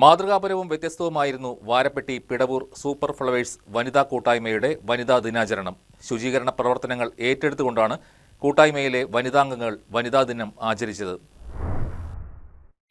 മാതൃകാപരവും വ്യത്യസ്തവുമായിരുന്നു Varappetty Pidavoor super flowers വനിതാ കൂട്ടായ്മയുടെ വനിതാ ദിനാചരണം. ശുചീകരണ പ്രവർത്തനങ്ങൾ ഏറ്റെടുത്തുകൊണ്ടാണ് കൂട്ടായ്മയിലെ വനിതാംഗങ്ങൾ വനിതാ ദിനം ആചരിച്ചത്.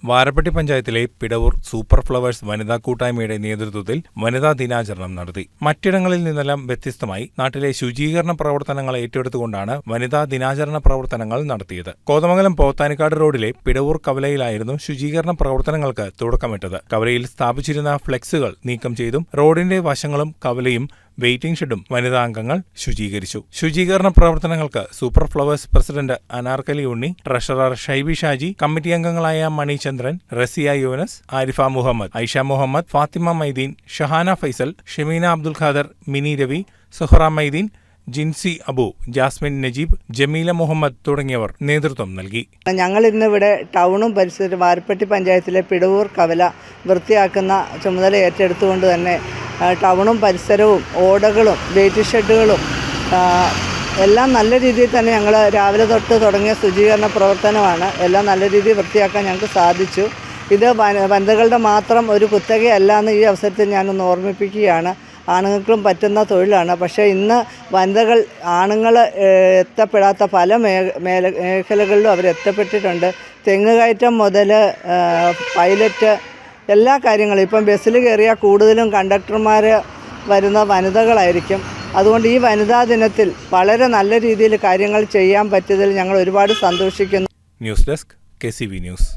വാരപ്പെട്ടി പഞ്ചായത്തിലെ പിടവൂർ സൂപ്പർ ഫ്ലവേഴ്സ് വനിതാ കൂട്ടായ്മയുടെ നേതൃത്വത്തിൽ വനിതാ ദിനാചരണം നടത്തി. മറ്റിടങ്ങളിൽ നിന്നെല്ലാം വ്യത്യസ്തമായി നാട്ടിലെ ശുചീകരണ പ്രവർത്തനങ്ങൾ ഏറ്റെടുത്തുകൊണ്ടാണ് വനിതാ ദിനാചരണ പ്രവർത്തനങ്ങൾ നടത്തിയത്. കോതമംഗലം പോത്താനിക്കാട് റോഡിലെ പിടവൂർ കവലയിലായിരുന്നു ശുചീകരണ പ്രവർത്തനങ്ങൾക്ക് തുടക്കമിട്ടത്. കവലയിൽ സ്ഥാപിച്ചിരുന്ന ഫ്ലെക്സുകൾ നീക്കം ചെയ്തും റോഡിന്റെ വശങ്ങളും കവലയും വെയിറ്റിംഗ് ഷെഡും വനിതാംഗങ്ങൾ ശുചീകരിച്ചു. ശുചീകരണ പ്രവർത്തനങ്ങൾക്ക് സൂപ്പർ ഫ്ലവേഴ്സ് പ്രസിഡന്റ് അനാർക്കലി ഉണ്ണി, ട്രഷറർ ഷൈബി ഷാജി, കമ്മിറ്റി അംഗങ്ങളായ മണിചന്ദ്രൻ, റസിയ യൂനസ്, ആരിഫ മുഹമ്മദ്, ഐഷ മുഹമ്മദ്, ഫാത്തിമ മൈദീൻ, ഷഹാന ഫൈസൽ, ഷമീന അബ്ദുൽ ഖാദർ, മിനി രവി, സുഹറ മൈദീൻ, ജിൻസി അബു, ജാസ്മിൻ നജീബ്, ജമീല മുഹമ്മദ് തുടങ്ങിയവർ നേതൃത്വം നൽകി. ഞങ്ങൾ ഇന്നിവിടെ ടൗണും പരിസരവും വാരപ്പെട്ടി പഞ്ചായത്തിലെ പിടവൂർ കവല വൃത്തിയാക്കുന്ന ചുമതല ഏറ്റെടുത്തുകൊണ്ട് തന്നെ ടൗണും പരിസരവും ഓടകളും വെയിറ്റ് ഷെഡുകളും എല്ലാം നല്ല രീതിയിൽ തന്നെ ഞങ്ങൾ രാവിലെ തൊട്ട് തുടങ്ങിയ ശുചീകരണ പ്രവർത്തനമാണ്. എല്ലാം നല്ല രീതിയിൽ വൃത്തിയാക്കാൻ ഞങ്ങൾക്ക് സാധിച്ചു. ഇത് വനിതകളുടെ മാത്രം ഒരു കുത്തകയല്ല എന്ന് ഈ അവസരത്തിൽ ഞാനൊന്ന് ഓർമ്മിപ്പിക്കുകയാണ്. ആണുങ്ങൾക്കും പറ്റുന്ന തൊഴിലാണ്. പക്ഷേ ഇന്ന് വനിതകൾ ആണുങ്ങൾ എത്തപ്പെടാത്ത പല മേഖലകളിലും അവരെത്തപ്പെട്ടിട്ടുണ്ട്. തെങ്ങ് കയറ്റം മുതൽ പൈലറ്റ് എല്ലാ കാര്യങ്ങളും. ഇപ്പം ബസ്സിൽ കയറിയാൽ കൂടുതലും കണ്ടക്ടർമാർ വരുന്ന വനിതകളായിരിക്കും. അതുകൊണ്ട് ഈ വനിതാ ദിനത്തിൽ വളരെ നല്ല രീതിയിൽ കാര്യങ്ങൾ ചെയ്യാൻ പറ്റിയതിൽ ഞങ്ങൾ ഒരുപാട് സന്തോഷിക്കുന്നു. News desk KCV news.